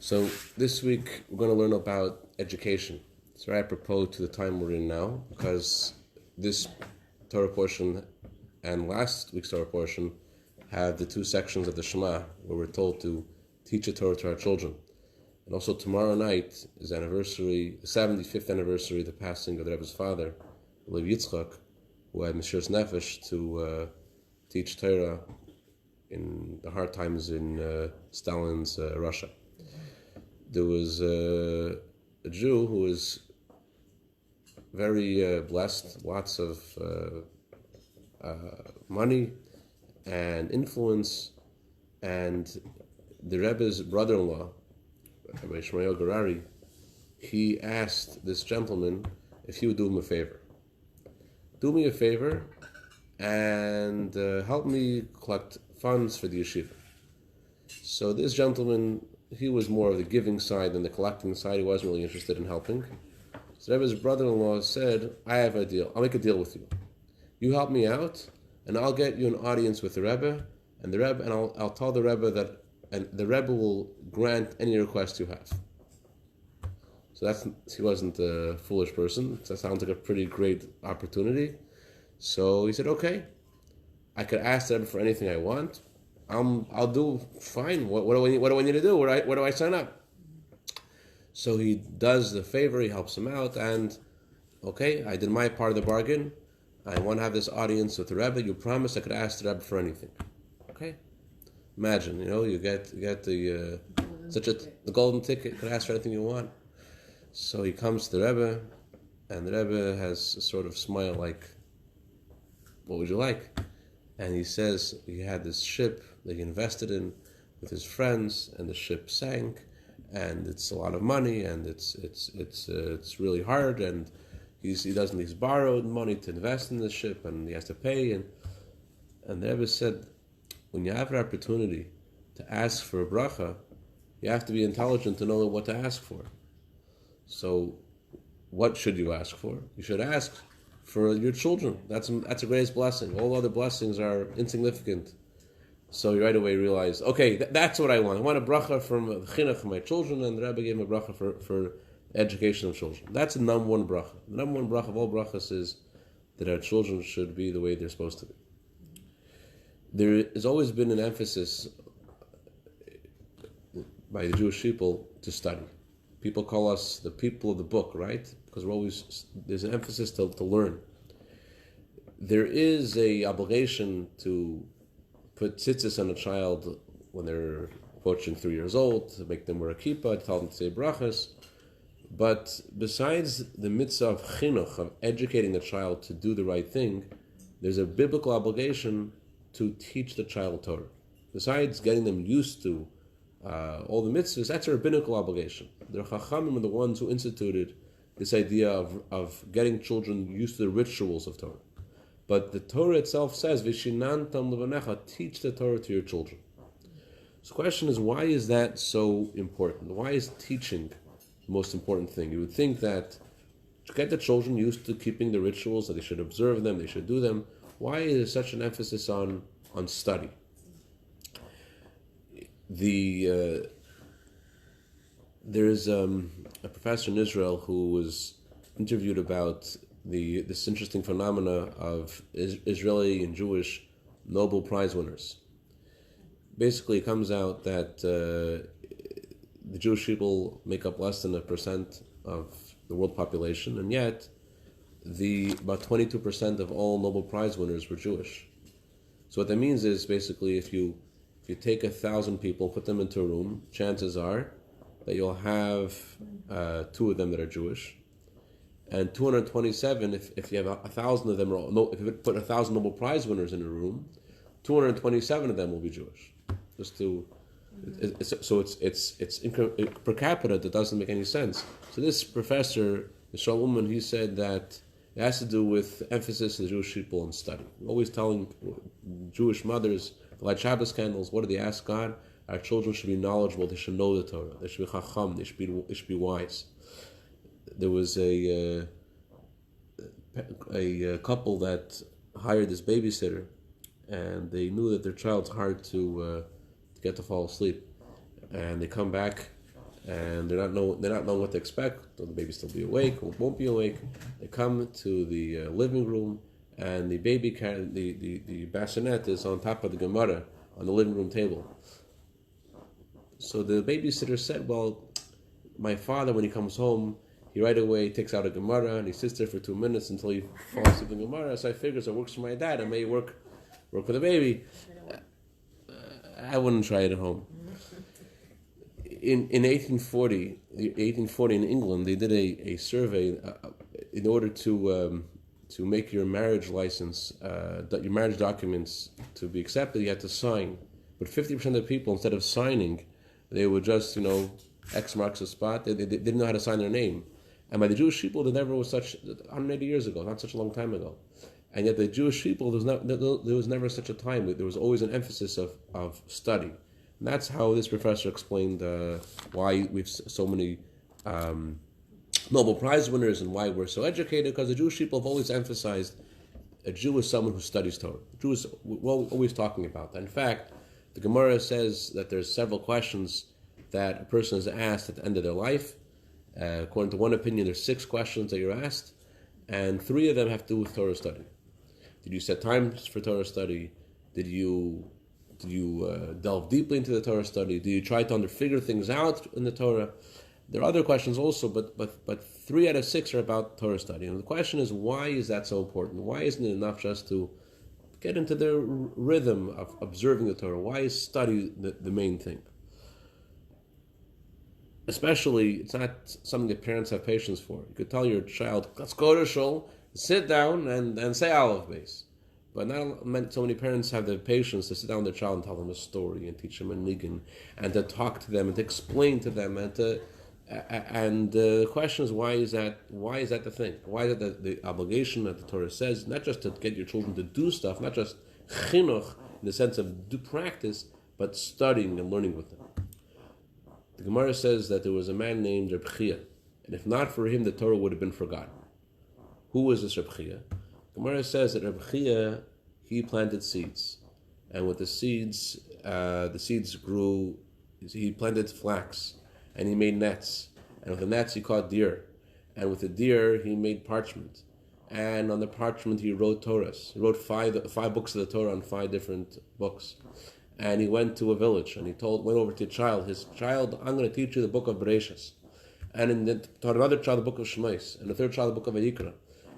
So this week we're going to learn about education. It's very apropos to the time we're in now, because this Torah portion and last week's Torah portion have the two sections of the Shema, where we're told to teach the Torah to our children. And also tomorrow night is the 75th anniversary of the passing of the Rebbe's father, Rabbi Yitzchak, who had Meshir's Nefesh to teach Torah in the hard times in Stalin's Russia. There was a Jew who was very blessed, lots of money and influence, and the Rebbe's brother-in-law, Rabbi Garari, he asked this gentleman if he would do him a favor. Do me a favor and help me collect funds for the yeshiva. So this gentleman, he was more of the giving side than the collecting side. He wasn't really interested in helping. So Rebbe's brother-in-law said, I have a deal. I'll make a deal with you. You help me out, and I'll get you an audience with the Rebbe, and I'll tell the Rebbe that, and the Rebbe will grant any request you have. So he wasn't a foolish person. That sounds like a pretty great opportunity. So he said, okay, I could ask the Rebbe for anything I want. I'll do fine. What do I need to do? Where do I sign up? So he does the favor. He helps him out, and okay, I did my part of the bargain. I want to have this audience with the Rebbe. You promised I could ask the Rebbe for anything. Okay, imagine, you get the golden ticket. You can ask for anything you want. So he comes to the Rebbe, and the Rebbe has a sort of smile like, "What would you like?" And he says he had this ship that he invested in with his friends, and the ship sank, and it's a lot of money, and it's really hard, and he's borrowed money to invest in the ship, and he has to pay, and the Rebbe said, when you have an opportunity to ask for a bracha, you have to be intelligent to know what to ask for. So, what should you ask for? You should ask for your children. That's the greatest blessing. All other blessings are insignificant. So you right away realize, okay, that's what I want. I want a bracha from the chinuch for my children, and the Rebbe gave me a bracha for education of children. That's the number one bracha. The number one bracha of all brachas is that our children should be the way they're supposed to be. There has always been an emphasis by the Jewish people to study. People call us the people of the book, right? Because there's an emphasis to learn. There is a obligation to put tzitzis on a child when they're approaching 3 years old, to make them wear a kippah, to tell them to say brachas. But besides the mitzvah of chinuch, of educating a child to do the right thing, there's a biblical obligation to teach the child Torah. Besides getting them used to all the mitzvahs, that's a rabbinical obligation. The Chachamim are the ones who instituted this idea of getting children used to the rituals of Torah. But the Torah itself says, Vishinantam levanecha, teach the Torah to your children. So the question is, why is that so important? Why is teaching the most important thing? You would think that to get the children used to keeping the rituals, that they should observe them, they should do them. Why is there such an emphasis on study? There's a professor in Israel who was interviewed about this interesting phenomena of Israeli and Jewish Nobel Prize winners. Basically, it comes out that the Jewish people make up less than 1% of the world population, and yet about 22% of all Nobel Prize winners were Jewish. So what that means is basically if you take 1,000 people, put them into a room, chances are that you'll have 2 of them that are Jewish, and 227, if you have 1,000 of them, if you put 1,000 Nobel Prize winners in a room, 227 of them will be Jewish. Per capita, that doesn't make any sense. So this professor, the shalom, he said that it has to do with emphasis of the Jewish people on study. We're always telling Jewish mothers, to light Shabbos candles, what do they ask God? Our children should be knowledgeable, they should know the Torah, they should be chacham, they should be wise. There was a couple that hired this babysitter, and they knew that their child's hard to get to fall asleep. And they come back, and they're not knowing what to expect. Will the baby still be awake or won't be awake? They come to the living room, and the baby the bassinet is on top of the Gemara on the living room table. So the babysitter said, "Well, my father, when he comes home, he right away takes out a Gemara and he sits there for 2 minutes until he falls asleep in the Gemara. So I figure, it works for my dad. It may work for the baby. I wouldn't try it at home." In 1840 in England, they did a survey in order to make your marriage license, your marriage documents to be accepted. You had to sign, but 50% of the people, instead of signing, they would just X marks the spot. They didn't know how to sign their name. And by the Jewish people, there never was such 180 years ago, not such a long time ago. And yet the Jewish people, there was never such a time. There was always an emphasis of study. And that's how this professor explained why we've so many Nobel Prize winners and why we're so educated, because the Jewish people have always emphasized a Jew is someone who studies Torah. Jews, we're always talking about that. In fact, the Gemara says that there's several questions that a person is asked at the end of their life. According to one opinion, there's 6 questions that you're asked, and 3 of them have to do with Torah study. Did you set times for Torah study? Did you delve deeply into the Torah study? Did you try to figure things out in the Torah? There are other questions also, but 3 out of 6 are about Torah study. And the question is, why is that so important? Why isn't it enough just to get into the rhythm of observing the Torah? Why is study the main thing? Especially, it's not something that parents have patience for. You could tell your child, let's go to shul, sit down and say Aleph Beis. But not so many parents have the patience to sit down with their child and tell them a story and teach them a nigun and to talk to them and to explain to them and the question is, why is that the thing? Why is that the obligation that the Torah says, not just to get your children to do stuff, not just chinuch in the sense of do practice, but studying and learning with them. The Gemara says that there was a man named Rabbi Chia, and if not for him, the Torah would have been forgotten. Who was this Rabbi Chia? The Gemara says that Rabbi Chia, he planted seeds, and with the seeds grew. He planted flax, and he made nets, and with the nets he caught deer, and with the deer he made parchment, and on the parchment he wrote Torahs. He wrote five books of the Torah on 5 different books. And he went to a village, and he went over to his child, I'm going to teach you the book of Bereshis. And then taught another child the book of Shemais, and the third child the book of Vayikra.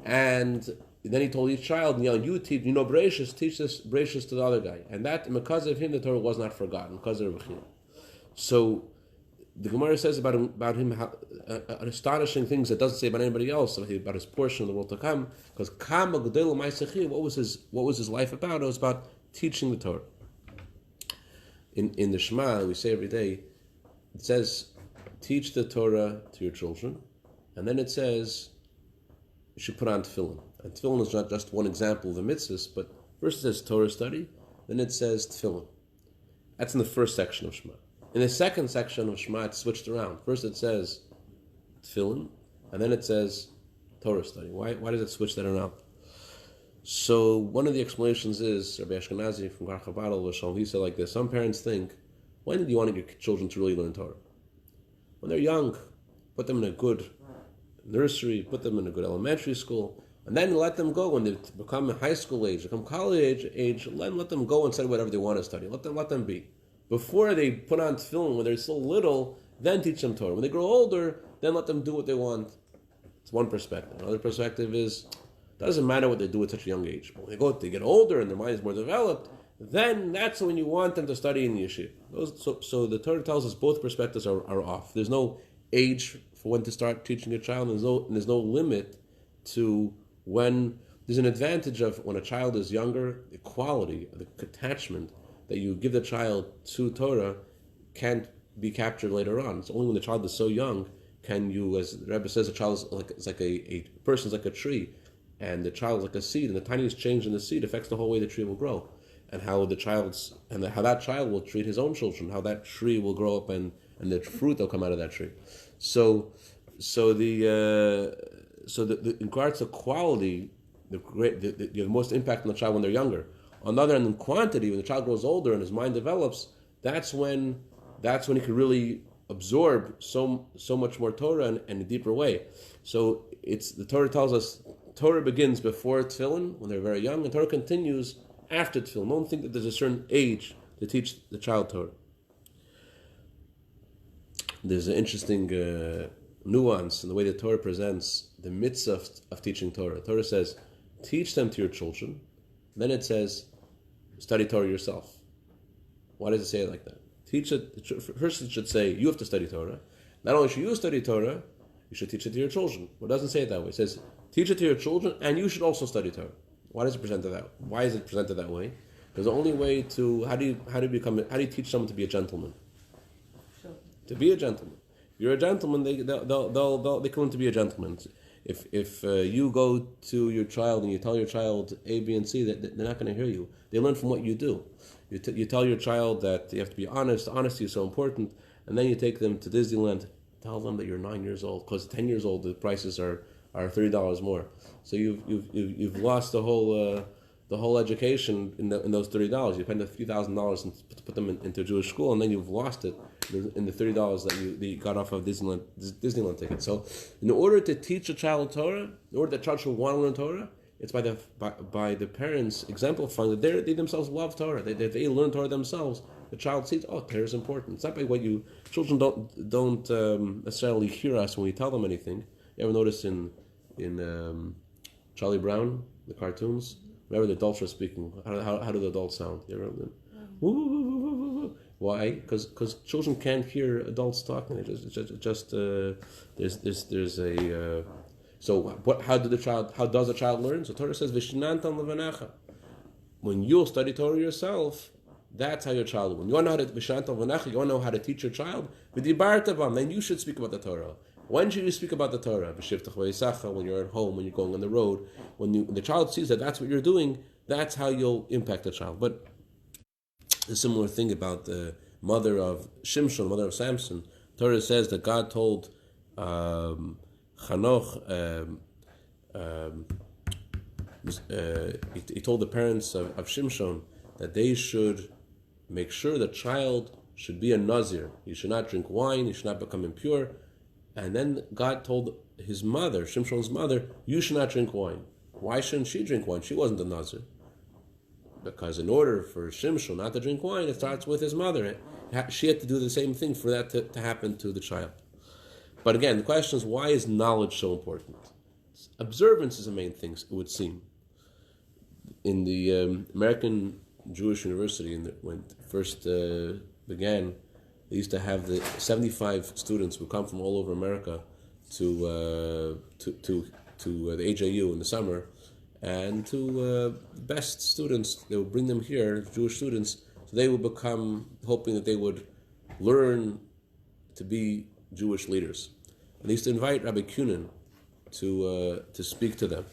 And then he told each child, you teach, Bereshis, teach this Bereshis to the other guy. And that, because of him, the Torah was not forgotten, because of Rabbi Chia. So, the Gemara says about him astonishing things that doesn't say about anybody else, about his portion of the world to come, because what was his life about? It was about teaching the Torah. In the Shema, we say every day, it says, teach the Torah to your children, and then it says, you should put on tefillin. And tefillin is not just one example of the mitzvahs, but first it says Torah study, then it says tefillin. That's in the first section of Shema. In the second section of Shema, it's switched around. First it says tefillin, and then it says Torah study. Why does it switch that around? So one of the explanations is, Rabbi Ashkenazi from Chabad, he said like this: some parents think, when do you want your children to really learn Torah? When they're young, put them in a good nursery, put them in a good elementary school, and then let them go when they become high school age, become college age, let them go and study whatever they want to study. Let them be. Before they put on tefillin, when they're still little, then teach them Torah. When they grow older, then let them do what they want. It's one perspective. Another perspective is, doesn't matter what they do at such a young age. But when they get older and their mind is more developed, then that's when you want them to study in the yeshiva. So the Torah tells us both perspectives are off. There's no age for when to start teaching a child. There's no limit to when. There's an advantage of when a child is younger, the quality, the attachment that you give the child to Torah can't be captured later on. It's only when the child is so young can you, as the Rebbe says, a child is like a person's like a tree. And the child is like a seed, and the tiniest change in the seed affects the whole way the tree will grow, and how that child will treat his own children, how that tree will grow up, and the fruit that'll come out of that tree. So the in regards to quality, you have the most impact on the child when they're younger. On the other hand, in quantity, when the child grows older and his mind develops, that's when he can really absorb so much more Torah in a deeper way. So the Torah tells us Torah begins before tefillin when they're very young, and Torah continues after tefillin. Don't think that there's a certain age to teach the child Torah. There's an interesting nuance in the way the Torah presents the mitzvah of teaching Torah. Torah says, teach them to your children. Then it says, study Torah yourself. Why does it say it like that? First it should say, you have to study Torah. Not only should you study Torah, you should teach it to your children. Well, it doesn't say it that way. It says, teach it to your children, and you should also study Torah. Why does it present that? Why is it presented that way? Because the only way to how do you teach someone to be a gentleman? Sure. To be a gentleman. If you're a gentleman, they come to be a gentleman. If you go to your child and you tell your child A, B, and C, that they're not going to hear you. They learn from what you do. You tell your child that you have to be honest. Honesty is so important, and then you take them to Disneyland. Tell them that you're 9 years old, because 10 years old the prices are $30 more. So you've lost the whole education in those $30. You spend a few $1,000s to put them into a Jewish school, and then you've lost it in the $30 that you got off of Disneyland ticket. So, in order to teach a child Torah, in order that the child should want to learn Torah, it's by the parents exemplifying that they themselves love Torah. They learn Torah themselves. The child sees, Torah is important. It's not by what children don't necessarily hear us when we tell them anything. You ever notice in Charlie Brown, the cartoons? Whenever the adults are speaking, how do the adults sound? You ever? Why? Because children can't hear adults talking. There's a so how does a child learn? So Torah says v'shinantam levanecha. When you'll study Torah yourself, that's how your child will learn. You want to know how to v'shinantam levanecha. You want to know how to teach your child. V'dibartavam. Then you should speak about the Torah. When should you speak about the Torah? When you're at home, when you're going on the road, when the child sees that that's what you're doing, that's how you'll impact the child. But a similar thing about the mother of Shimshon, mother of Samson. Torah says that God told Chanoch, he told the parents of Shimshon that they should make sure the child should be a Nazir. He should not drink wine, he should not become impure. And then God told his mother, Shimshon's mother, you should not drink wine. Why shouldn't she drink wine? She wasn't a Nazir. Because in order for Shimshon not to drink wine, it starts with his mother. She had to do the same thing for that to happen to the child. But again, the question is, why is knowledge so important? Observance is the main thing, it would seem. In the American Jewish University, when it first began, they used to have the 75 students who come from all over America to the AJU in the summer, and to the best students, they would bring them here, Jewish students, so they would become, hoping that they would learn to be Jewish leaders. And they used to invite Rabbi Kunin to speak to them.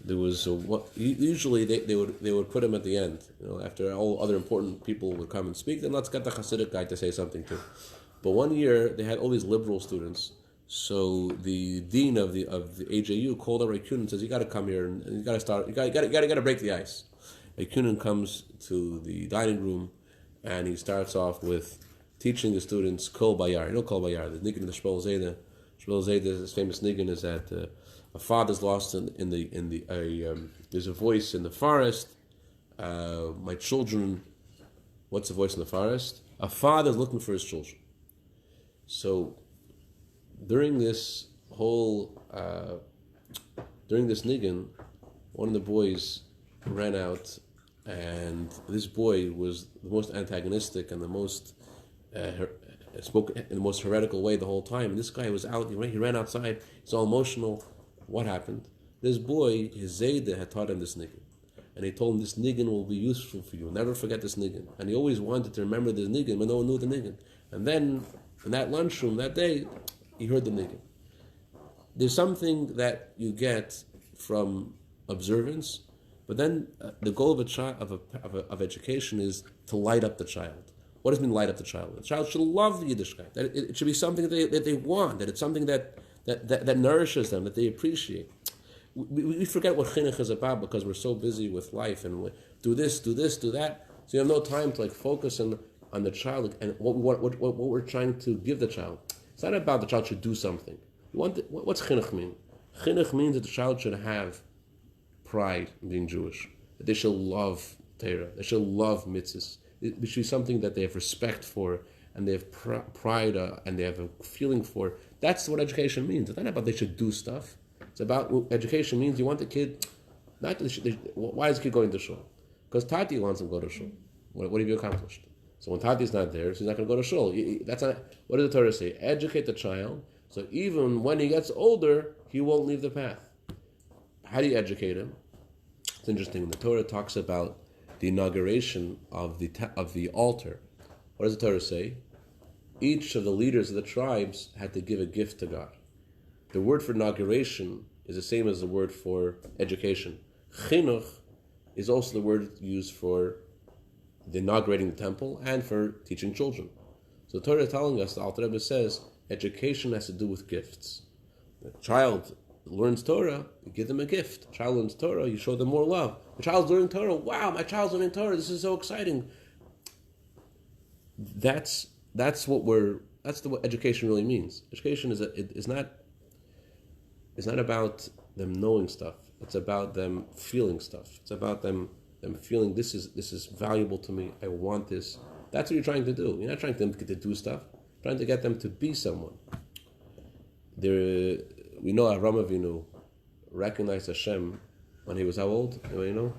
There was usually they would put him at the end, after all other important people would come and speak. Then let's get the Hasidic guy to say something too. But one year they had all these liberal students, so the dean of the AJU called up Rabbi Kunin and says, "You got to come here and you got to start. You got to break the ice." Rabbi Kunin comes to the dining room and he starts off with teaching the students Kol Bayar. You know Kol Bayar, the niggin of the Shmuel Zayda. Shmuel Zayda's famous niggin is that a father's lost there's a voice in the forest. My children, what's the voice in the forest? A father's looking for his children. So during this niggin, one of the boys ran out, and this boy was the most antagonistic and the most spoke in the most heretical way the whole time. And this guy was out. He ran outside. He's all emotional. What happened? This boy, his Zayda, had taught him this niggin. And he told him, this niggin will be useful for you. Never forget this niggin. And he always wanted to remember this niggin, but no one knew the niggin. And then, in that lunchroom that day, he heard the niggin. There's something that you get from observance, but then the goal of education is to light up the child. What does it mean, light up the child? The child should love the Yiddishkeit. That it should be something that they want, that it's something that nourishes them, that they appreciate. We forget what chinuch is about because we're so busy with life and we do this, do that. So you have no time to focus on on the child and what we're trying to give the child. It's not about the child should do something. What's chinuch mean? Chinuch means that the child should have pride in being Jewish. That they should love Torah. They should love mitzvahs. It should be something that they have respect for, and they have pride, and they have a feeling for. That's what education means. It's not about they should do stuff. It's about education means you want the kid, not why is the kid going to shul? Because Tati wants him to go to shul. What have you accomplished? So when Tati's not there, so he's not going to go to shul. That's not. What does the Torah say? Educate the child, so even when he gets older, he won't leave the path. How do you educate him? It's interesting. The Torah talks about the inauguration of the altar. What does the Torah say? Each of the leaders of the tribes had to give a gift to God. The word for inauguration is the same as the word for education. Chinuch is also the word used for the inaugurating the temple and for teaching children. So the Torah is telling us, the Alter Rebbe says, education has to do with gifts. The child learns Torah, you give them a gift. The child learns Torah, you show them more love. The child's learning Torah, wow, my child's learning Torah, this is so exciting. That's what education really means. Education is not about them knowing stuff. It's about them feeling stuff. It's about them feeling this is valuable to me. I want this. That's what you're trying to do. You're not trying to get them to do stuff. You're trying to get them to be someone. We know Avram Avinu recognized Hashem when he was how old? Anybody know?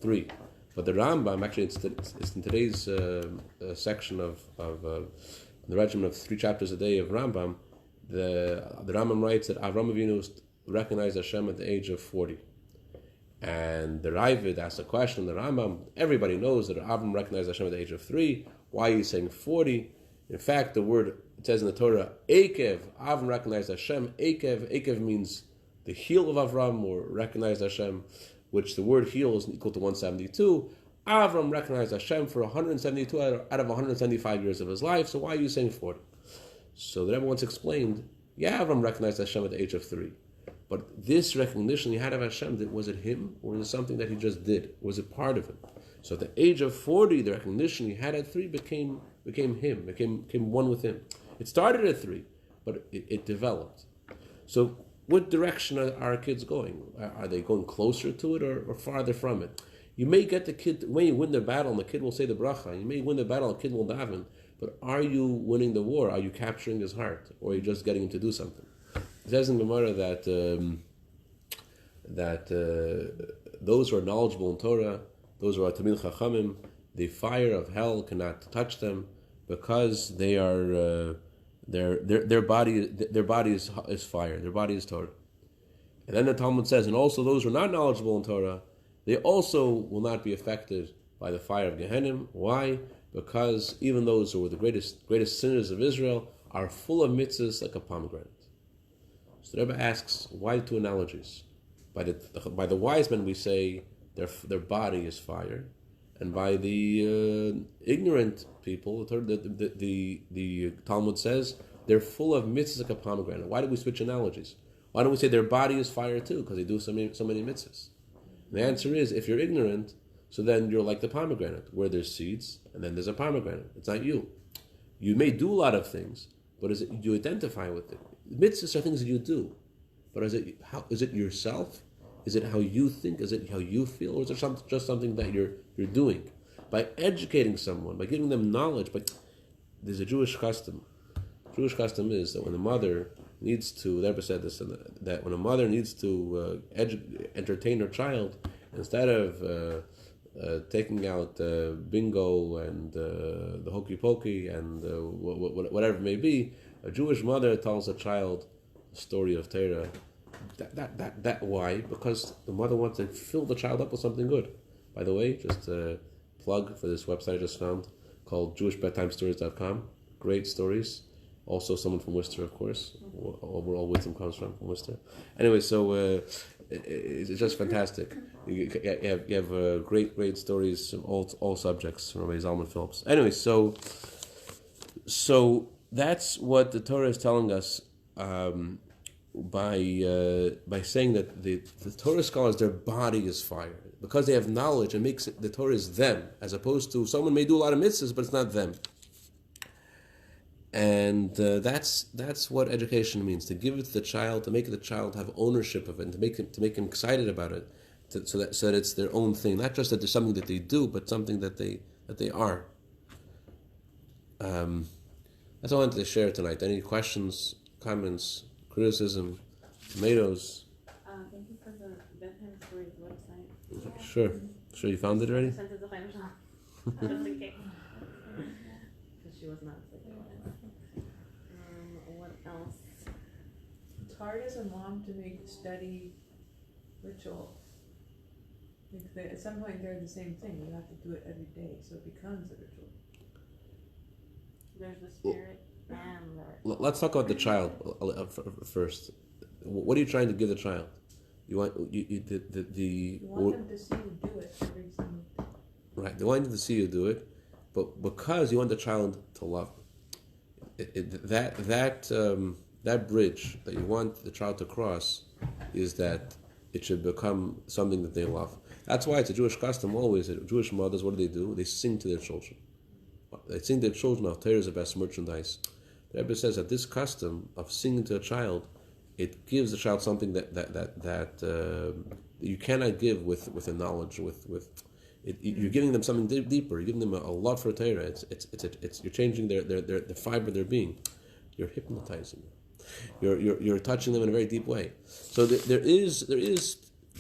3. But the Rambam, actually, it's in today's section of the regimen of 3 chapters a day of Rambam. The Rambam writes that Avram Avinu recognized Hashem at the age of 40. And the Ravid asked a question, the Rambam, everybody knows that Avram recognized Hashem at the age of 3. Why are you saying 40? In fact, the word, it says in the Torah, Ekev, Avram recognized Hashem. Ekev means the heel of Avram, or recognized Hashem, which the word heel is equal to 172. Avram recognized Hashem for 172 out of 175 years of his life, so why are you saying 40? So the Rebbe once explained, yeah, Avram recognized Hashem at the age of 3. But this recognition he had of Hashem, was it him, or was it something that he just did? Was it part of him? So at the age of 40, the recognition he had at 3 became him, became one with him. It started at 3, but it developed. So what direction are our kids going? Are they going closer to it or farther from it? You may get the kid, when you win the battle, and the kid will say the bracha. You may win the battle, and the kid will daven. But are you winning the war? Are you capturing his heart? Or are you just getting him to do something? It says in Gemara that those who are knowledgeable in Torah, those who are Tamil Chachamim, the fire of hell cannot touch them because they are their body is fire, their body is Torah. And then the Talmud says, and also those who are not knowledgeable in Torah, they also will not be affected by the fire of Gehenna. Why? Because even those who were the greatest sinners of Israel are full of mitzvahs like a pomegranate. So the Rebbe asks, why 2 analogies? By the wise men we say their body is fire, and by the ignorant people, the Talmud says they're full of mitzvahs like a pomegranate. Why do we switch analogies? Why don't we say their body is fire too? Because they do so many mitzvahs. And the answer is, if you're ignorant, so then you're like the pomegranate, where there's seeds and then there's a pomegranate. It's not you. You may do a lot of things, but you identify with it. Mitzvahs are things that you do, but is it yourself? Is it how you think? Is it how you feel? Or is it just something that you're doing? By educating someone, by giving them knowledge, there's a Jewish custom. Jewish custom is that when a mother needs to, the Rebbe said this, that when a mother needs to entertain her child, instead of taking out bingo and the hokey pokey and whatever it may be, a Jewish mother tells a child the story of Torah. That why? Because the mother wants to fill the child up with something good. By the way, just a plug for this website I just found called jewishbedtimestories.com. Great stories. Also someone from Worcester, of course. Where all wisdom comes from Worcester. Anyway, so it's just fantastic. You have great stories from all subjects from Rabbi Zalman Phillips. Anyway, so that's what the Torah is telling us. by saying that the Torah scholars, their body is fire. Because they have knowledge, it makes the Torah is them, as opposed to someone may do a lot of mitzvahs, but it's not them. And that's what education means, to give it to the child, to make the child have ownership of it, and to make him excited about it, so that it's their own thing, not just that there's something that they do, but something that they are. That's all I wanted to share tonight. Any questions, comments, criticism, tomatoes? Thank you for the bedtime stories website. Sure, you found it already? Sent it to Because she was not sick. What else? It's hard as a mom to make steady ritual. At some point they're the same thing. You have to do it every day, so it becomes a ritual. There's the spirit and the... Let's talk about the child first. What are you trying to give the child? You want You want them to see you do it every single day. Right, they want them to see you do it, but because you want the child to love it, that bridge that you want the child to cross is that it should become something that they love. That's why it's a Jewish custom always. Jewish mothers, what do? They sing to their children. They sing to their children, Torah is the best merchandise. The Rebbe says that this custom of singing to a child, it gives the child something that you cannot give with a knowledge. You're giving them something deeper. You're giving them a love for Torah. It's you're changing the fiber of their being. You're hypnotizing them. You're touching them in a very deep way. So there is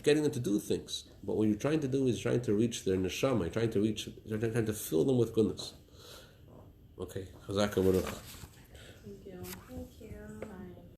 getting them to do things. But what you're trying to do is trying to reach their neshama. You're trying to fill them with goodness. Okay, Chazaka Baruch.